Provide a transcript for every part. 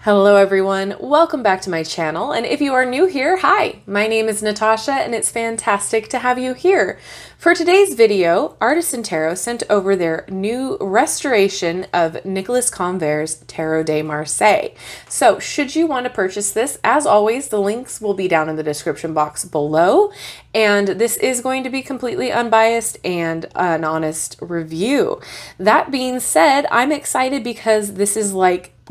Hello everyone, welcome back to my channel, and if you are new here, hi, my name is Natasha and it's fantastic to have you here. For today's video, Artisan Tarot sent over their new restoration of Nicolas Conver's Tarot de Marseille. So should you want to purchase this, as always, the links will be down in the description box below, and this is going to be completely unbiased and an honest review. That being said, I'm excited because this is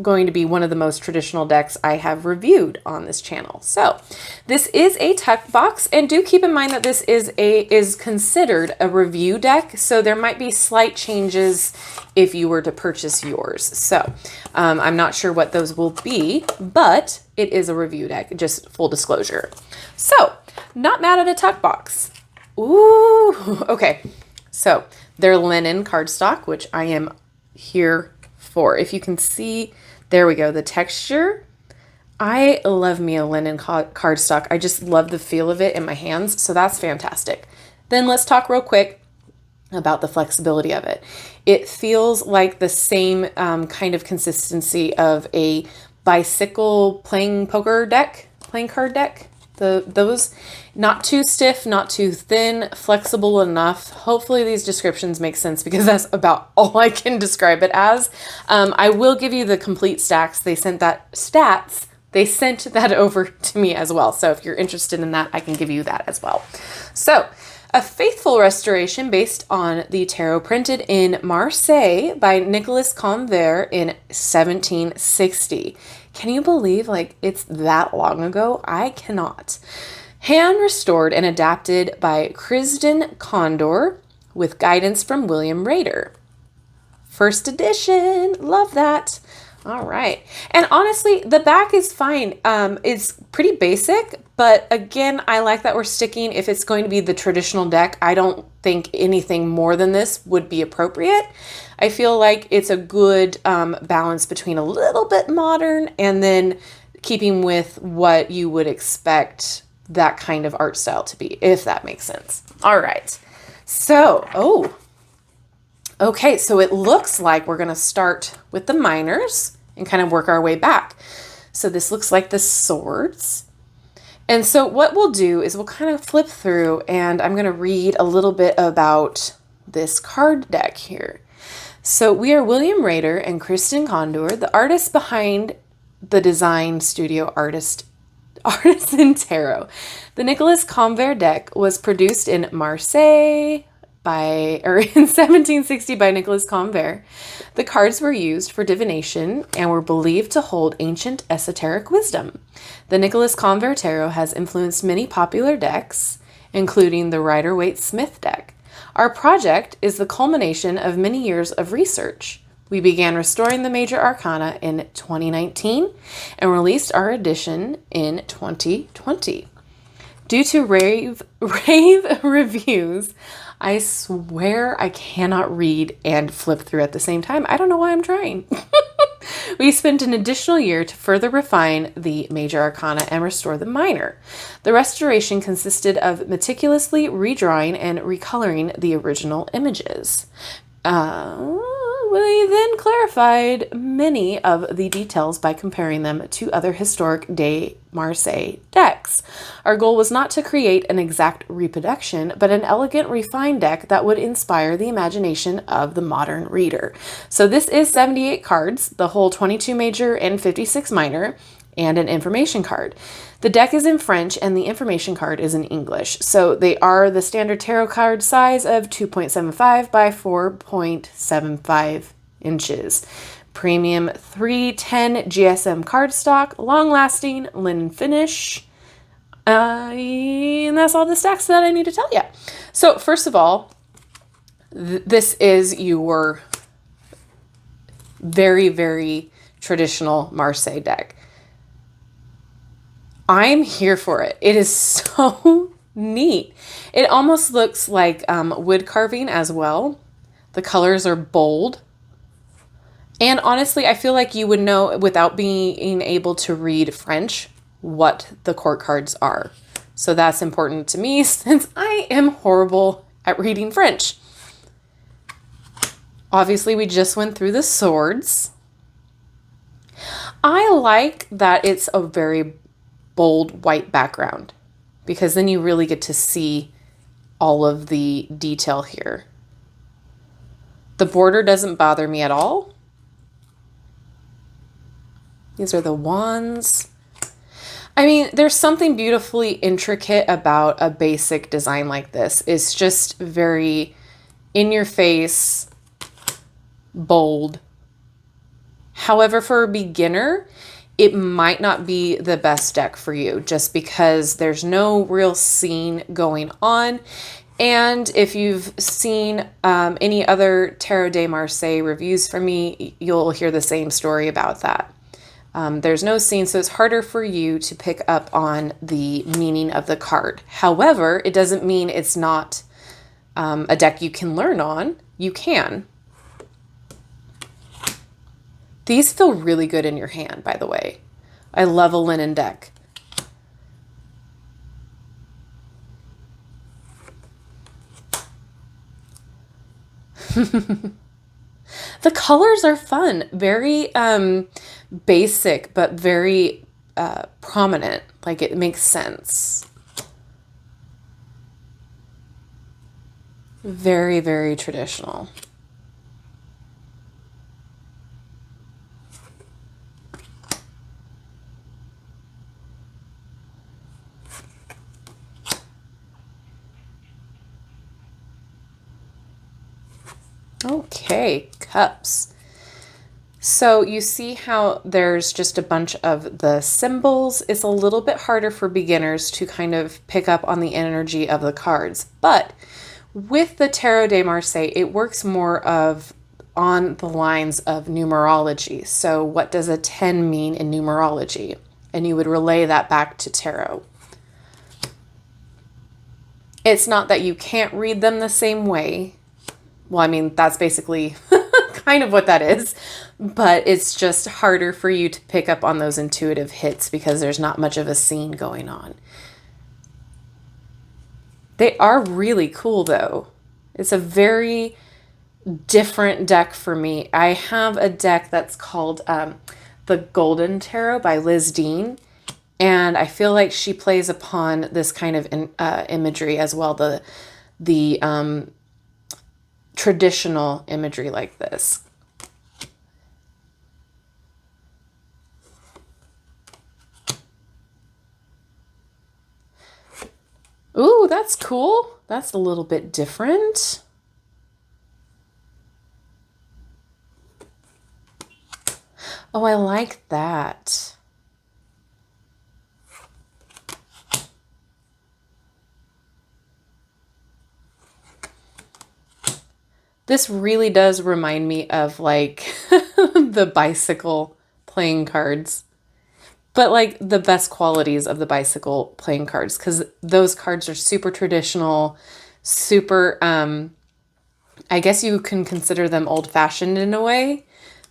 going to be one of the most traditional decks I have reviewed on this channel. So this is a tuck box, and do keep in mind that this is considered a review deck, so there might be slight changes if you were to purchase yours. So I'm not sure what those will be, but it is a review deck, just full disclosure. So not mad at a tuck box. Ooh, okay. So they're linen cardstock, which I am here for. If you can see, there we go, the texture. I love me a linen cardstock. I just love the feel of it in my hands, so that's fantastic. Then let's talk real quick about the flexibility of it. It feels like the same kind of consistency of a bicycle playing card deck. Those, not too stiff, not too thin, flexible enough. Hopefully these descriptions make sense because that's about all I can describe it as. I will give you the complete stacks. They sent that over to me as well. So if you're interested in that, I can give you that as well. So a faithful restoration based on the tarot printed in Marseille by Nicolas Conver in 1760. Can you believe it's that long ago? I cannot. Hand restored and adapted by Krisztin Kondor with guidance from William Rader. First edition. Love that. All right. And honestly, the back is fine. It's pretty basic, but again, I like that we're sticking. If it's going to be the traditional deck, I don't think anything more than this would be appropriate. I feel like it's a good balance between a little bit modern and then keeping with what you would expect that kind of art style to be, if that makes sense. All right. So, okay, so it looks like we're going to start with the minors and kind of work our way back. So this looks like the swords. And so what we'll do is we'll kind of flip through, and I'm going to read a little bit about this card deck here. So we are William Rader and Krisztin Kondor, the artists behind the design studio Artisan Tarot. The Nicolas Conver deck was produced in Marseille in 1760 by Nicolas Conver. The cards were used for divination and were believed to hold ancient esoteric wisdom. The Nicolas Conver Tarot has influenced many popular decks, including the Rider-Waite-Smith deck. Our project is the culmination of many years of research. We began restoring the major arcana in 2019 and released our edition in 2020. Due to rave reviews, I swear I cannot read and flip through at the same time. I don't know why I'm trying. We spent an additional year to further refine the major arcana and restore the minor. The restoration consisted of meticulously redrawing and recoloring the original images. We then clarified many of the details by comparing them to other historic de Marseille decks. Our goal was not to create an exact reproduction, but an elegant, refined deck that would inspire the imagination of the modern reader. So this is 78 cards, the whole 22 major and 56 minor, and an information card. The deck is in French and the information card is in English. So they are the standard tarot card size of 2.75 by 4.75 inches. Premium 310 GSM cardstock, long-lasting linen finish. And that's all the stacks that I need to tell you. So first of all, this is your very, very traditional Marseille deck. I'm here for it. It is so neat. It almost looks like wood carving as well. The colors are bold. And honestly, I feel like you would know without being able to read French what the court cards are. So that's important to me since I am horrible at reading French. Obviously, we just went through the swords. I like that it's a very bold white background because then you really get to see all of the detail here. The border doesn't bother me at all. These are the wands. I mean, there's something beautifully intricate about a basic design like this. It's just very in your face, bold. However, for a beginner, it might not be the best deck for you just because there's no real scene going on. And if you've seen any other Tarot de Marseille reviews from me, you'll hear the same story about that. There's no scene, so it's harder for you to pick up on the meaning of the card. However, it doesn't mean it's not a deck you can learn on. You can. These feel really good in your hand, by the way. I love a linen deck. The colors are fun. Very basic, but very prominent. Like it makes sense. Very, very traditional. Okay, cups. So you see how there's just a bunch of the symbols. It's a little bit harder for beginners to kind of pick up on the energy of the cards. But with the Tarot de Marseille, it works more of on the lines of numerology. So what does a 10 mean in numerology? And you would relay that back to tarot. It's not that you can't read them the same way. Well, I mean, that's basically kind of what that is, but it's just harder for you to pick up on those intuitive hits because there's not much of a scene going on. They are really cool though. It's a very different deck for me. I have a deck that's called The Golden Tarot by Liz Dean, and I feel like she plays upon this kind of imagery as well, the traditional imagery like this. Ooh, that's cool. That's a little bit different. Oh, I like that. This really does remind me of like the bicycle playing cards, but like the best qualities of the bicycle playing cards, because those cards are super traditional, super, I guess you can consider them old-fashioned in a way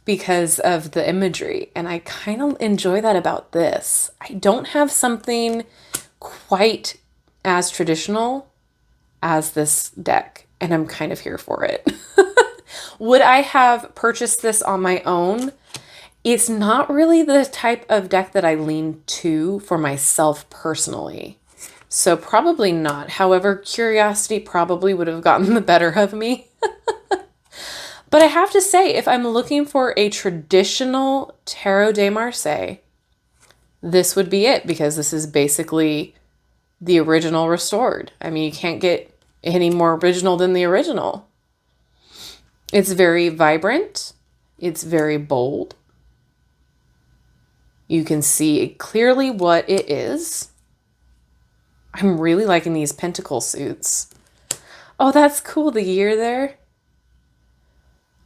because of the imagery. And I kind of enjoy that about this. I don't have something quite as traditional as this deck, and I'm kind of here for it. Would I have purchased this on my own? It's not really the type of deck that I lean to for myself personally. So probably not. However, curiosity probably would have gotten the better of me. But I have to say, if I'm looking for a traditional Tarot de Marseille, this would be it, because this is basically the original restored. I mean, you can't get any more original than the original. It's very vibrant. It's very bold. You can see clearly what it is. I'm really liking these pentacle suits. Oh, that's cool. The year there.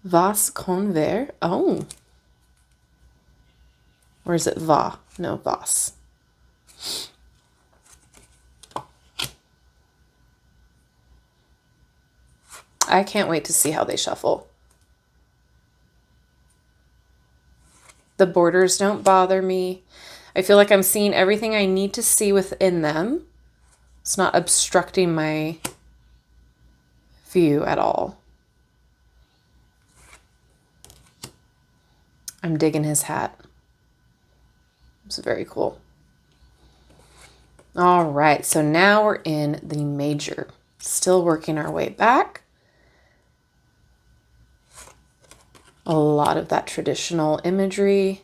Vas Conver. Oh. Or is it Va? No, Vas. I can't wait to see how they shuffle. The borders don't bother me. I feel like I'm seeing everything I need to see within them. It's not obstructing my view at all. I'm digging his hat. It's very cool. All right, so now we're in the major. Still working our way back. A lot of that traditional imagery.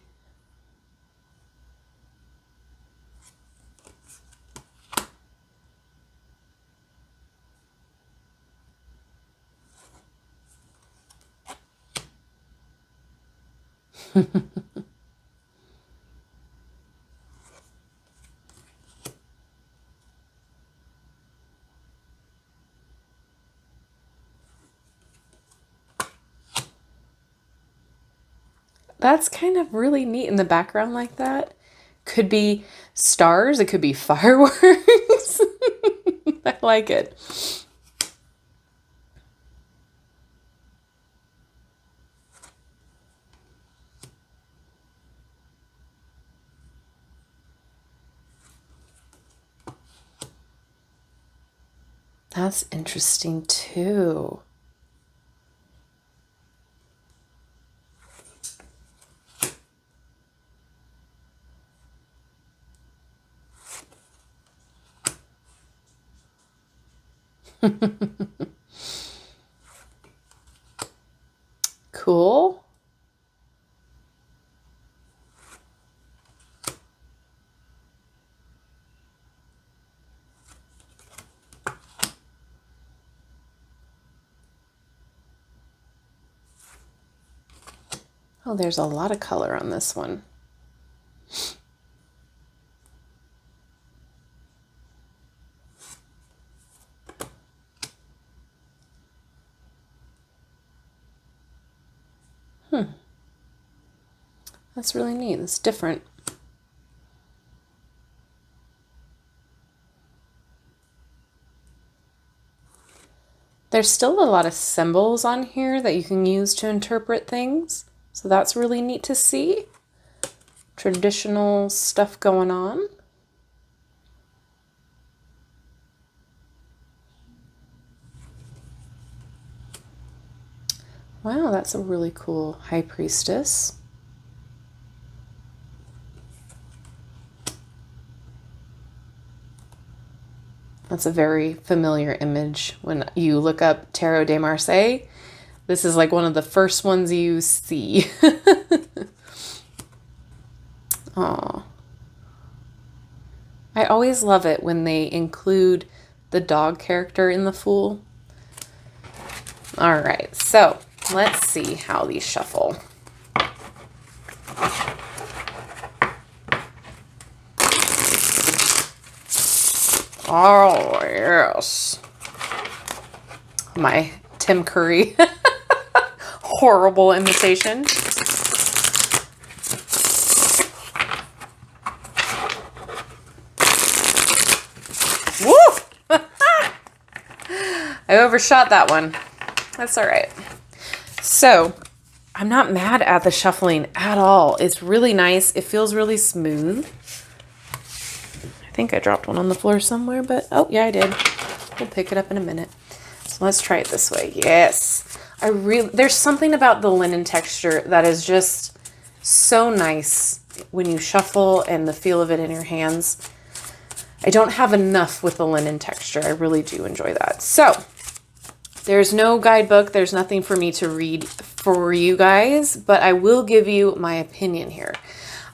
That's kind of really neat in the background like that. Could be stars, it could be fireworks. I like it. That's interesting too. Cool. Oh, there's a lot of color on this one. That's really neat. It's different. There's still a lot of symbols on here that you can use to interpret things. So that's really neat to see. Traditional stuff going on. Wow, that's a really cool High Priestess. That's a very familiar image. When you look up Tarot de Marseille, this is like one of the first ones you see. Aw. I always love it when they include the dog character in the Fool. All right, so let's see how these shuffle. Oh, yes. My Tim Curry horrible imitation. Woo! I overshot that one. That's all right. So, I'm not mad at the shuffling at all. It's really nice. It feels really smooth. I think I dropped one on the floor somewhere, but oh yeah, I did. We'll pick it up in a minute. So let's try it this way. Yes. There's something about the linen texture that is just so nice when you shuffle and the feel of it in your hands. I don't have enough with the linen texture. I really do enjoy that. So there's no guidebook. There's nothing for me to read for you guys, but I will give you my opinion here.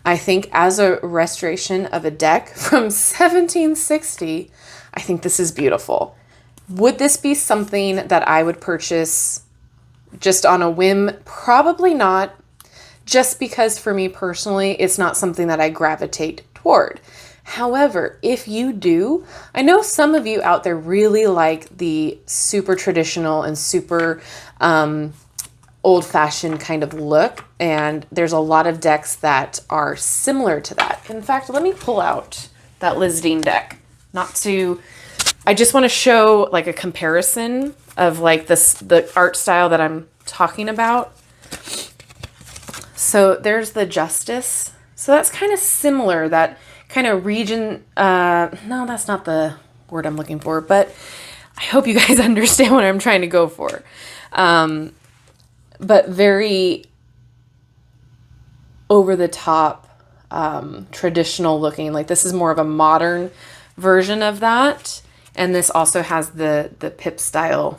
I think as a restoration of a deck from 1760, I think this is beautiful. Would this be something that I would purchase just on a whim? Probably not, just because for me personally, it's not something that I gravitate toward. However, if you do, I know some of you out there really like the super traditional and super old-fashioned kind of look, and there's a lot of decks that are similar to that. In fact, let me pull out that Liz Dean deck. I just want to show like a comparison of like the art style that I'm talking about. So there's the Justice. So that's kind of similar, that kind of region. No, that's not the word I'm looking for, but I hope you guys understand what I'm trying to go for. But very over the top, traditional looking. Like this is more of a modern version of that. And this also has the pip style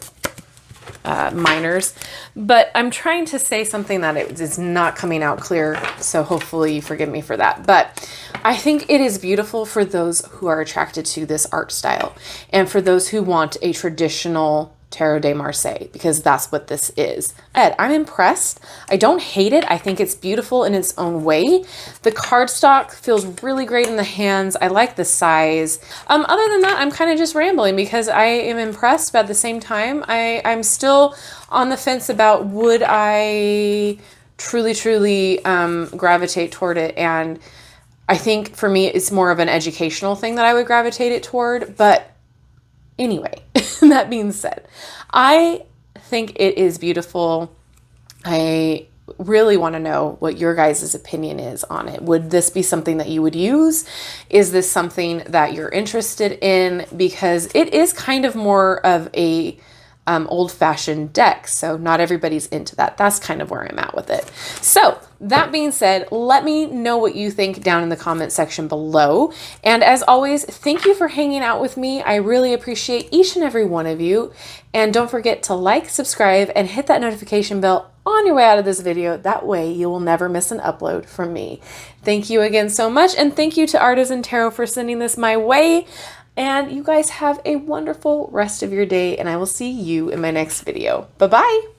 minors, but I'm trying to say something that it is not coming out clear, so hopefully you forgive me for that. But I think it is beautiful for those who are attracted to this art style and for those who want a traditional Tarot de Marseille, because that's what this is. Ed, I'm impressed. I don't hate it. I think it's beautiful in its own way. The cardstock feels really great in the hands. I like the size. Other than that, I'm kind of just rambling because I am impressed, but at the same time, I'm still on the fence about would I truly gravitate toward it. And I think for me, it's more of an educational thing that I would gravitate it toward. But anyway, that being said, I think it is beautiful. I really want to know what your guys' opinion is on it. Would this be something that you would use? Is this something that you're interested in? Because it is kind of more of a old-fashioned deck, so not everybody's into that. That's kind of where I'm at with it. So that being said, let me know what you think down in the comment section below. And as always, thank you for hanging out with me. I really appreciate each and every one of you. And don't forget to like, subscribe, and hit that notification bell on your way out of this video. That way you will never miss an upload from me. Thank you again so much. And thank you to Artisan Tarot for sending this my way. And you guys have a wonderful rest of your day, and I will see you in my next video. Bye-bye.